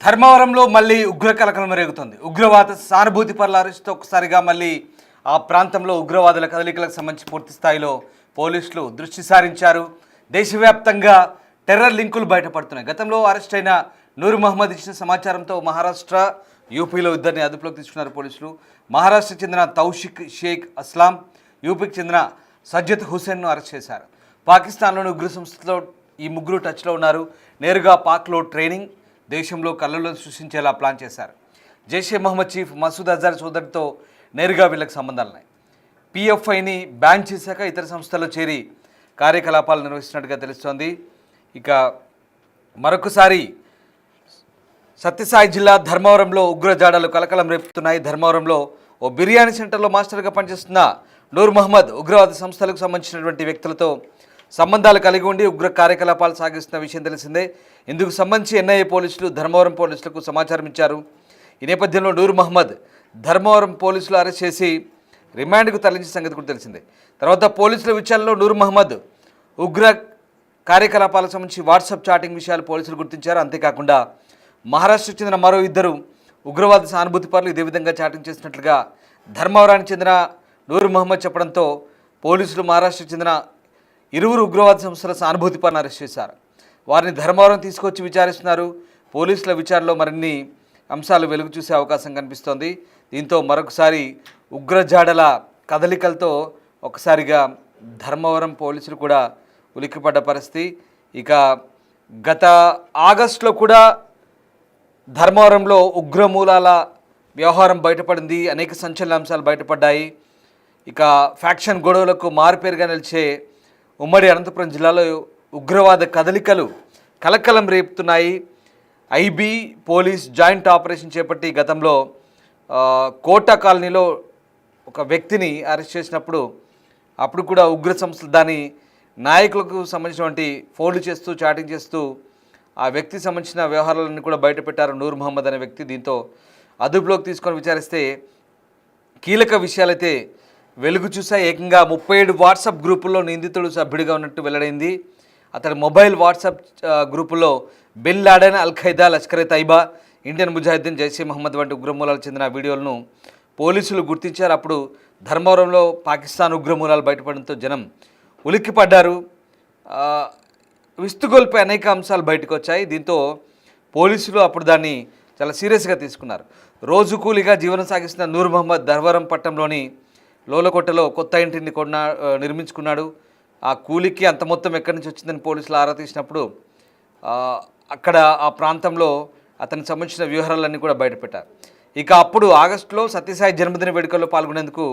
ధర్మవరంలో మళ్ళీ ఉగ్ర కలకలం రేగుతుంది. ఉగ్రవాద సానుభూతి పరుల అరెస్టుతో ఒకసారిగా మళ్ళీ ఆ ప్రాంతంలో ఉగ్రవాదుల కదలికలకు సంబంధించి పూర్తి స్థాయిలో పోలీసులు దృష్టి సారించారు. దేశవ్యాప్తంగా టెర్రర్ లింకులు బయటపడుతున్నాయి. గతంలో అరెస్ట్ అయిన నూర్ మహమ్మద్ ఇచ్చిన సమాచారంతో మహారాష్ట్ర, యూపీలో ఇద్దరిని అదుపులోకి తీసుకున్నారు పోలీసులు. మహారాష్ట్రకు చెందిన తౌషిక్ షేక్ అస్లాం, యూపీకి చెందిన సజ్జద్ హుసేన్ను అరెస్ట్ చేశారు. పాకిస్తాన్లోని ఉగ్ర సంస్థలో ఈ ముగ్గురు టచ్లో ఉన్నారు. నేరుగా పాక్లో ట్రైనింగ్, దేశంలో కళ్ళలను సృష్టించేలా ప్లాన్ చేశారు. జైషే మహమ్మద్ చీఫ్ మసూద్ అజర్ సోదరితో నేరుగా వీళ్ళకి సంబంధాలున్నాయి. పిఎఫ్ఐని బ్యాన్ చేశాక ఇతర సంస్థల్లో చేరి కార్యకలాపాలు నిర్వహిస్తున్నట్టుగా తెలుస్తోంది. ఇక మరొకసారి సత్యసాయి జిల్లా ధర్మవరంలో ఉగ్రజాడలు కలకలం రేపుతున్నాయి. ధర్మవరంలో ఓ బిర్యానీ సెంటర్లో మాస్టర్గా పనిచేస్తున్న నూర్ మహమ్మద్ ఉగ్రవాద సంస్థలకు సంబంధించినటువంటి వ్యక్తులతో సంబంధాలు కలిగి ఉండి ఉగ్ర కార్యకలాపాలు సాగిస్తున్న విషయం తెలిసిందే. ఇందుకు సంబంధించి ఎన్ఐఏ పోలీసులు ధర్మవరం పోలీసులకు సమాచారం ఇచ్చారు. ఈ నేపథ్యంలో నూర్ మహమ్మద్ ధర్మవరం పోలీసులు అరెస్ట్ చేసి రిమాండ్కు తరలించిన సంగతి కూడా తెలిసిందే. తర్వాత పోలీసుల విచారణలో నూర్ మహమ్మద్ ఉగ్ర కార్యకలాపాలకు సంబంధించి వాట్సాప్ చాటింగ్ విషయాలు పోలీసులు గుర్తించారు. అంతేకాకుండా మహారాష్ట్రకు చెందిన మరో ఇద్దరు ఉగ్రవాద సానుభూతి పరులు ఇదే విధంగా చాటింగ్ చేసినట్లుగా ధర్మవరానికి చెందిన నూర్ మహమ్మద్ చెప్పడంతో పోలీసులు మహారాష్ట్రకు చెందిన ఇరువురు ఉగ్రవాద సంస్థల సానుభూతి పరులను అరెస్ట్ చేశారు. వారిని ధర్మవరం తీసుకొచ్చి విచారిస్తున్నారు. పోలీసుల విచారణలో మరిన్ని అంశాలు వెలుగు చూసే అవకాశం కనిపిస్తోంది. దీంతో మరొకసారి ఉగ్రజాడల కదలికలతో ఒకసారిగా ధర్మవరం పోలీసులు కూడా ఉలిక్కిపడ్డ పరిస్థితి. ఇక గత ఆగస్టులో కూడా ధర్మవరంలో ఉగ్రమూలాల వ్యవహారం బయటపడింది. అనేక సంచలన అంశాలు బయటపడ్డాయి. ఇక ఫ్యాక్షన్ గొడవలకు మారుపేరుగా నిలిచే ఉమ్మడి అనంతపురం జిల్లాలో ఉగ్రవాద కదలికలు కలకలం రేపుతున్నాయి. ఐబీ పోలీస్ జాయింట్ ఆపరేషన్ చేపట్టి గతంలో కోటా కాలనీలో ఒక వ్యక్తిని అరెస్ట్ చేసినప్పుడు అప్పుడు కూడా ఉగ్ర సంస్థలు దాని నాయకులకు సంబంధించినటువంటి ఫోన్లు చేస్తూ చాటింగ్ చేస్తూ ఆ వ్యక్తికి సంబంధించిన వ్యవహారాలన్నీ కూడా బయటపెట్టారు నూర్ మహమ్మద్ అనే వ్యక్తి. దీంతో అదుపులోకి తీసుకొని విచారిస్తే కీలక విషయాలైతే వెలుగు చూసాయి. ఏకంగా 37 వాట్సాప్ గ్రూపుల్లో నిందితుడు సభ్యుడిగా ఉన్నట్టు వెల్లడైంది. అతడి మొబైల్ వాట్సాప్ గ్రూపుల్లో బిన్ లాడెన్, అల్ ఖైదా, లష్కర్ ఎ తైబా, ఇండియన్ ముజాహిద్దీన్, జైషే మహమ్మద్ వంటి ఉగ్రమూలాలకు చెందిన వీడియోలను పోలీసులు గుర్తించారు. అప్పుడు ధర్మవరంలో పాకిస్తాన్ ఉగ్రమూలాలు బయటపడడంతో జనం ఉలిక్కిపడ్డారు. విస్తుగోల్పై అనేక అంశాలు బయటకు వచ్చాయి. దీంతో పోలీసులు అప్పుడు దాన్ని చాలా సీరియస్గా తీసుకున్నారు. రోజు కూలీగా జీవనం సాగిస్తున్న నూర్ మహమ్మద్ ధర్మవరం పట్టణంలోని లోలకొట్టలో కొత్త ఇంటిని నిర్మించుకున్నాడు. ఆ కూలికి అంత మొత్తం ఎక్కడి నుంచి వచ్చిందని పోలీసులు ఆరా తీసినప్పుడు అక్కడ ఆ ప్రాంతంలో అతనికి సంబంధించిన వ్యవహారాలన్నీ కూడా బయటపెట్టారు. ఇక అప్పుడు ఆగస్టులో సత్యసాయి జన్మదిన వేడుకల్లో పాల్గొనేందుకు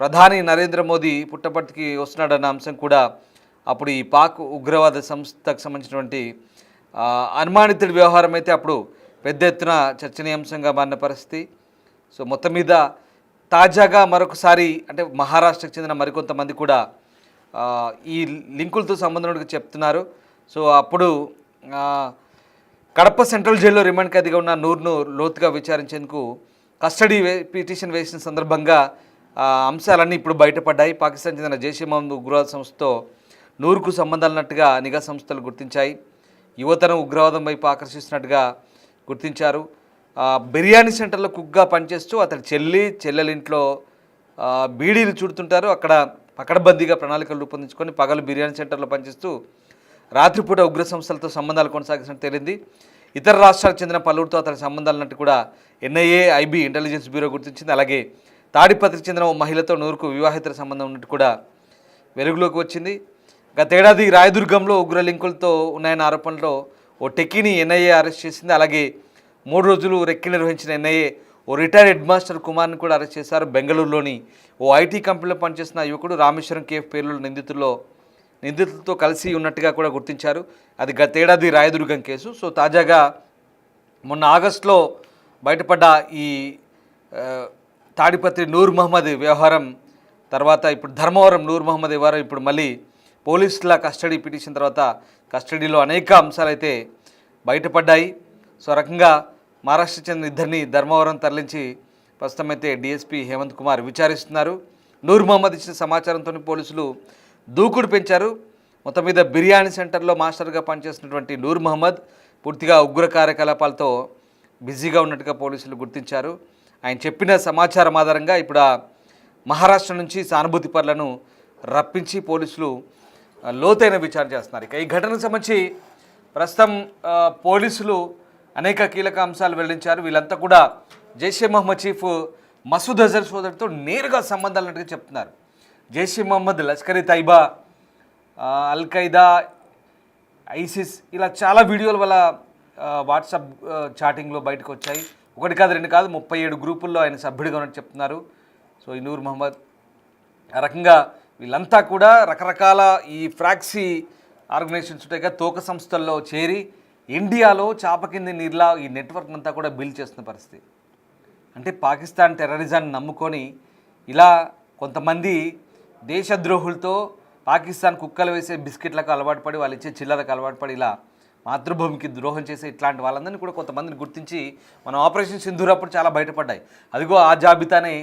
ప్రధాని నరేంద్ర మోదీ పుట్టపర్తికి వస్తున్నాడన్న అంశం కూడా అప్పుడు ఈ పాక్ ఉగ్రవాద సంస్థకు సంబంధించినటువంటి అనుమానితుడి వ్యవహారం అయితే అప్పుడు పెద్ద ఎత్తున చర్చనీయాంశంగా మారిన పరిస్థితి. సో మొత్తం మీద తాజాగా మరొకసారి అంటే మహారాష్ట్రకు చెందిన మరికొంతమంది కూడా ఈ లింకులతో సంబంధం ఉన్నట్టుగా చెప్తున్నారు. సో అప్పుడు కడప సెంట్రల్ జైల్లో రిమాండ్ ఖైదీగా ఉన్న నూర్ను లోతుగా విచారించేందుకు కస్టడీ పిటిషన్ వేసిన సందర్భంగా అంశాలన్నీ ఇప్పుడు బయటపడ్డాయి. పాకిస్తాన్ చెందిన జైషే మహమ్మద్ ఉగ్రవాద సంస్థతో నూర్కు సంబంధాలున్నట్టుగా నిఘా సంస్థలు గుర్తించాయి. యువతను ఉగ్రవాదం వైపు ఆకర్షిస్తున్నట్టుగా గుర్తించారు. బిర్యానీ సెంటర్లో కుక్గా పనిచేస్తూ అతడి చెల్లెలింట్లో బీడీలు చుడుతుంటారు. అక్కడ పకడ్బందీగా ప్రణాళికలు రూపొందించుకొని పగలు బిర్యానీ సెంటర్లో పనిచేస్తూ రాత్రిపూట ఉగ్ర సంస్థలతో సంబంధాలు కొనసాగిస్తున్నట్టు తేలింది. ఇతర రాష్ట్రాలకు చెందిన పలువురితో అతని సంబంధాలు ఉన్నట్టు కూడా ఎన్ఐఏ, ఐబీ, ఇంటెలిజెన్స్ బ్యూరో గుర్తించింది. అలాగే తాడిపత్రికి చెందిన ఓ మహిళతో నూర్కు వివాహితర సంబంధం ఉన్నట్టు కూడా వెలుగులోకి వచ్చింది. గతేడాది రాయదుర్గంలో ఉగ్ర లింకులతో ఉన్నాయన్న ఆరోపణలో ఓ టెక్కీని ఎన్ఐఏ అరెస్ట్ చేసింది. అలాగే 3 రోజులు రెక్కి నిర్వహించిన ఎన్ఐఏ ఓ రిటైర్డ్ హెడ్ మాస్టర్ కుమార్ని కూడా అరెస్ట్ చేశారు. బెంగళూరులోని ఓ ఐటీ కంపెనీలో పనిచేస్తున్న యువకుడు రామేశ్వరం కేఫ్ పేర్లు నిందితులతో కలిసి ఉన్నట్టుగా కూడా గుర్తించారు. అది గతేడాది రాయదుర్గం కేసు. సో తాజాగా మొన్న ఆగస్టులో బయటపడ్డ ఈ తాడిపత్రి నూర్ మహమ్మద్ వ్యవహారం తర్వాత ఇప్పుడు ధర్మవరం నూర్ మహమ్మద్ వ్యవహారం ఇప్పుడు మళ్ళీ పోలీసుల కస్టడీ పిటిషన్ తర్వాత కస్టడీలో అనేక అంశాలు అయితే బయటపడ్డాయి. సో రకంగా మహారాష్ట్ర చెందిన ఇద్దరిని ధర్మవరం తరలించి ప్రస్తుతం అయితే డిఎస్పీ హేమంత్ కుమార్ విచారిస్తున్నారు. నూర్ మహమ్మద్ ఇచ్చిన సమాచారంతో పోలీసులు దూకుడు పెంచారు. మొత్తం మీద బిర్యానీ సెంటర్లో మాస్టర్గా పనిచేస్తున్నటువంటి నూర్ మహమ్మద్ పూర్తిగా ఉగ్ర కార్యకలాపాలతో బిజీగా ఉన్నట్టుగా పోలీసులు గుర్తించారు. ఆయన చెప్పిన సమాచారం ఆధారంగా ఇప్పుడు ఆ మహారాష్ట్ర నుంచి సానుభూతి పరులను రప్పించి పోలీసులు లోతైన విచారణ చేస్తున్నారు. ఇక ఈ ఘటనకు సంబంధించి ప్రస్తుతం పోలీసులు అనేక కీలక అంశాలు వెల్లడించారు. వీళ్ళంతా కూడా జైషే మహమ్మద్ చీఫ్ మసూద్ అజర్ సోదరుడితో నేరుగా సంబంధాలు ఉన్నట్టుగా చెప్తున్నారు. జైషే మహమ్మద్, లష్కర్ ఇ తైబా, అల్ ఖైదా, ఐసిస్ ఇలా చాలా వీడియోలు వల్ల వాట్సాప్ చాటింగ్లో బయటకు వచ్చాయి. ఒకటి కాదు, రెండు కాదు, 37 గ్రూపుల్లో ఆయన సభ్యుడిగా ఉన్నట్టు చెప్తున్నారు. సో ఈ నూర్ మహమ్మద్ ఆ రకంగా వీళ్ళంతా కూడా రకరకాల ఈ ఫ్రాక్సీ ఆర్గనైజేషన్స్ ఉంటాయిగా, తోక సంస్థల్లో చేరి ఇండియాలో చాప కింది నీరులా ఈ నెట్వర్క్ అంతా కూడా బిల్డ్ చేస్తున్న పరిస్థితి. అంటే పాకిస్తాన్ టెర్రరిజాన్ని నమ్ముకొని ఇలా కొంతమంది దేశద్రోహులతో పాకిస్తాన్ కుక్కలు వేసే బిస్కెట్లకు అలవాటు పడి, వాళ్ళు ఇచ్చే చిల్లరకు అలవాటు పడి ఇలా మాతృభూమికి ద్రోహం చేసే ఇట్లాంటి వాళ్ళందరినీ కూడా కొంతమందిని గుర్తించి మనం ఆపరేషన్ సింధూర్ అప్పుడు చాలా బయటపడ్డాయి. అదిగో ఆ జాబితానే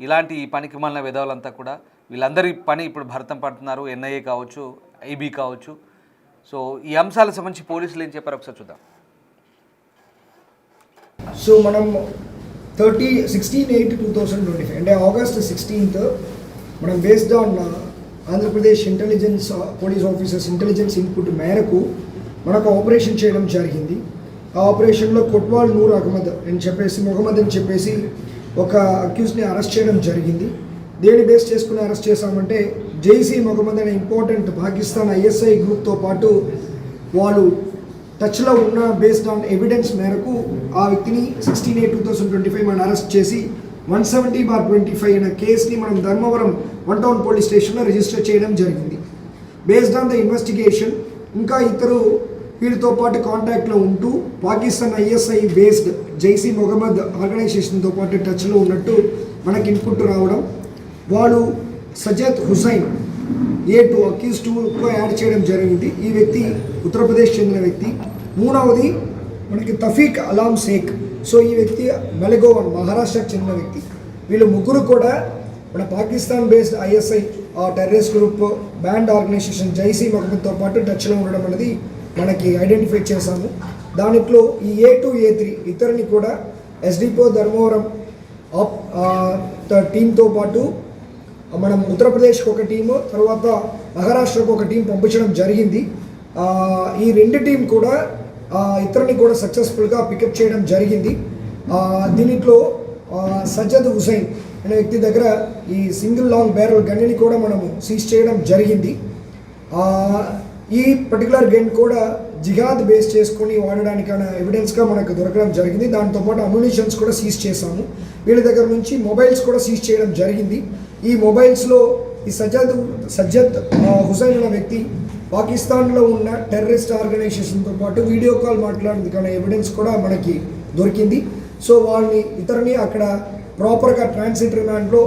ఇలాంటి పనికి మాలిన విధవులంతా కూడా వీళ్ళందరి పని ఇప్పుడు భరతం పడుతున్నారు. ఎన్ఐఏ కావచ్చు, ఐబీ కావచ్చు. సో ఈ అంశాలకు సంబంధించి పోలీసులు ఏం చెప్పారు ఒకసారి చూద్దాం. సో మనం 16/8/2025 అంటే August 16th మనం based on Andhra Pradesh intelligence police officers intelligence input మేరకు మనకు ఆపరేషన్ చేయడం జరిగింది. ఆ ఆపరేషన్లో కొట్వాల్ నూర్ అహ్మద్ అని చెప్పేసి మొహమ్మద్ అని చెప్పేసి ఒక అక్యూజ్ని అరెస్ట్ చేయడం జరిగింది. దేని బేస్ చేసుకుని అరెస్ట్ చేశామంటే జైసీ మొహమ్మద్ అనే ఇంపార్టెంట్ పాకిస్తాన్ ISI గ్రూప్తో పాటు వాళ్ళు టచ్లో ఉన్న బేస్డ్ ఆన్ ఎవిడెన్స్ మేరకు ఆ వ్యక్తిని 16/8/2025 మనం అరెస్ట్ చేసి 170/25 అనే కేసుని మనం ధర్మవరం 1 టౌన్ పోలీస్ స్టేషన్లో రిజిస్టర్ చేయడం జరిగింది. బేస్డ్ ఆన్ ద ఇన్వెస్టిగేషన్ ఇంకా ఇద్దరు వీళ్ళతో పాటు కాంటాక్ట్లో ఉంటూ పాకిస్తాన్ ISI బేస్డ్ జైసీ మొహమ్మద్ ఆర్గనైజేషన్తో పాటు టచ్లో ఉన్నట్టు మనకి ఇన్పుట్ రావడం, వాళ్ళు Sajad Hussain A2 accuse 2 add చేయడం జరిగింది. ఈ వ్యక్తి ఉత్తరప్రదేశ్ చెందిన వ్యక్తి. మూడవది మనకి తఫీక్ అలాం షేక్. సో ఈ వ్యక్తి మలెగోవన్ మహారాష్ట్రకు చెందిన వ్యక్తి. వీళ్ళు ముగ్గురు కూడా మన Pakistan based ISI terrorist group banned organization Jaish మొహమ్మద్తో పాటు టచ్లో ఉండడం అనేది మనకి ఐడెంటిఫై చేశాము. దాంట్లో ఈ A2 A3 ఇతరుని కూడా ఎస్డిపో ధర్మవరం టీంతో పాటు మనం ఉత్తరప్రదేశ్కి ఒక టీము, తర్వాత మహారాష్ట్రకు ఒక టీం పంపించడం జరిగింది. ఈ రెండు టీం కూడా ఇతరుని కూడా సక్సెస్ఫుల్గా పికప్ చేయడం జరిగింది. దీనిలో సజ్జద్ హుసైన్ అనే వ్యక్తి దగ్గర ఈ సింగిల్ లాంగ్ బ్యారల్ గన్ని కూడా మనము సీజ్ చేయడం జరిగింది. ఈ పర్టికులర్ గన్ కూడా జిహాద్ బేస్ చేసుకొని వాడడానికైన ఎవిడెన్స్గా మనకు దొరకడం జరిగింది. దాంతోపాటు అమ్యునిషన్స్ కూడా సీజ్ చేశాము. వీళ్ళ దగ్గర నుంచి మొబైల్స్ కూడా సీజ్ చేయడం జరిగింది. ఈ మొబైల్స్లో ఈ సజ్జద్ హుసైన్ అనే వ్యక్తి పాకిస్తాన్లో ఉన్న టెర్రరిస్ట్ ఆర్గనైజేషన్తో పాటు వీడియో కాల్ మాట్లాడింది కానీ ఎవిడెన్స్ కూడా మనకి దొరికింది. సో వాళ్ళని ఇతరుని అక్కడ ప్రాపర్గా ట్రాన్సిట్ రిమాండ్లో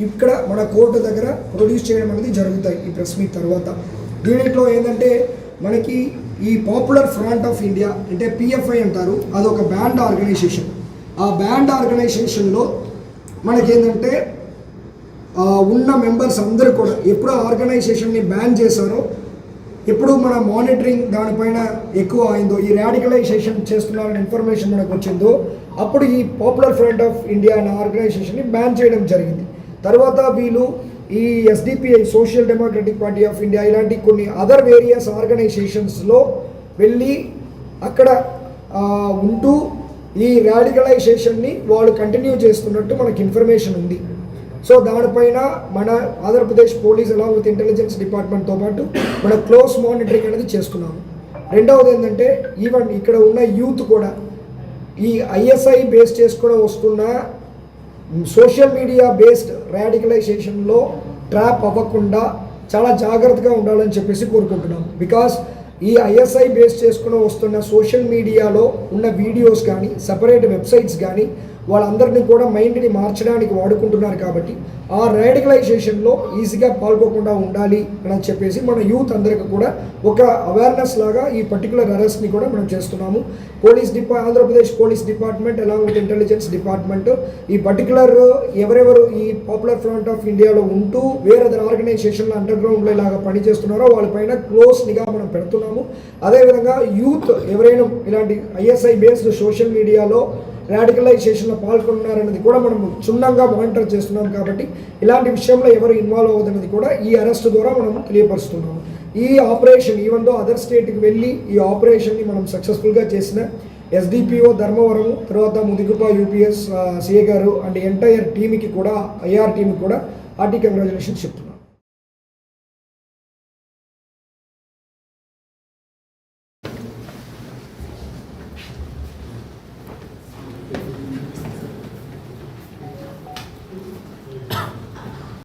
ఇక్కడ మన కోర్టు దగ్గర ప్రొడ్యూస్ చేయడం అనేది జరుగుతాయి ఈ ప్రెస్ మీట్ తర్వాత. దీంట్లో ఏంటంటే మనకి ఈ పాపులర్ ఫ్రంట్ ఆఫ్ ఇండియా అంటే PFI అంటారు, అదొక బ్యాండ్ ఆర్గనైజేషన్. ఆ బ్యాండ్ ఆర్గనైజేషన్లో మనకేంటంటే ఉన్న మెంబర్స్ అందరూ కూడా ఎప్పుడు ఆర్గనైజేషన్ని బ్యాన్ చేశారో, ఎప్పుడు మన మానిటరింగ్ దానిపైన ఎక్కువ అయిందో, ఈ రాడికలైజేషన్ చేస్తున్నారని ఇన్ఫర్మేషన్ మనకు వచ్చిందో, అప్పుడు ఈ పాపులర్ ఫ్రంట్ ఆఫ్ ఇండియా అనే ఆర్గనైజేషన్ని బ్యాన్ చేయడం జరిగింది. తర్వాత వీళ్ళు ఈ SDPI social democratic party of India ఇలాంటి కొన్ని అదర్ వేరియస్ ఆర్గనైజేషన్స్లో వెళ్ళి అక్కడ ఉంటూ ఈ రాడికలైజేషన్ని వాళ్ళు కంటిన్యూ చేస్తున్నట్టు మనకి ఇన్ఫర్మేషన్ ఉంది. సో దానిపైన మన Andhra Pradesh police along with intelligence డిపార్ట్మెంట్తో పాటు మన క్లోజ్ మానిటరింగ్ అనేది చేసుకున్నాము. రెండవది ఏంటంటే ఈవెన్ ఇక్కడ ఉన్న యూత్ కూడా ఈ ISI బేస్ చేసుకుని వస్తున్న సోషల్ మీడియా బేస్డ్ రాడికలైజేషన్లో ట్రాప్ అవ్వకుండా చాలా జాగ్రత్తగా ఉండాలని చెప్పేసి కోరుకుంటున్నాం. బికాస్ ఈ ISI బేస్ చేసుకుని వస్తున్న సోషల్ మీడియాలో ఉన్న వీడియోస్ కానీ సపరేట్ వెబ్సైట్స్ కానీ వాళ్ళందరినీ కూడా మైండ్ని మార్చడానికి వాడుకుంటున్నారు. కాబట్టి ఆ రాడికలైజేషన్లో ఈజీగా పాల్గొకుండా ఉండాలి అని చెప్పేసి మన యూత్ అందరికీ కూడా ఒక అవేర్నెస్ లాగా ఈ పర్టికులర్ అరెస్ట్ని కూడా మనం చేస్తున్నాము. Andhra Pradesh police department along with intelligence department ఈ పర్టికులర్ ఎవరెవరు ఈ పాపులర్ ఫ్రంట్ ఆఫ్ ఇండియాలో ఉంటూ వేరే ఆర్గనైజేషన్లో అండర్ గ్రౌండ్లో ఇలాగా పనిచేస్తున్నారో వాళ్ళపైన క్లోజ్ నిఘా మనం పెడుతున్నాము. అదేవిధంగా యూత్ ఎవరైనా ఇలాంటి ఐఎస్ఐ బేస్డ్ సోషల్ మీడియాలో రాడికలైజేషన్లో పాల్గొన్నారనేది కూడా మనం క్షుణ్ణంగా మానిటర్ చేస్తున్నాం. కాబట్టి ఇలాంటి విషయంలో ఎవరు ఇన్వాల్వ్ అవ్వదనేది కూడా ఈ అరెస్ట్ ద్వారా మనం తెలియపరుస్తున్నాము. ఈ ఆపరేషన్ ఈవెన్ దో అదర్ స్టేట్కి వెళ్ళి ఈ ఆపరేషన్ని మనం సక్సెస్ఫుల్గా చేసిన ఎస్డిపిఓ ధర్మవరం, తర్వాత ముదిగుప యూపీఎస్ సిఏ గారు అండ్ ఎంటైర్ టీమ్కి కూడా ఐఆర్ టీమ్కి కూడా హార్టీ కంగ్రాచులేషన్స్ చెప్తున్నాను.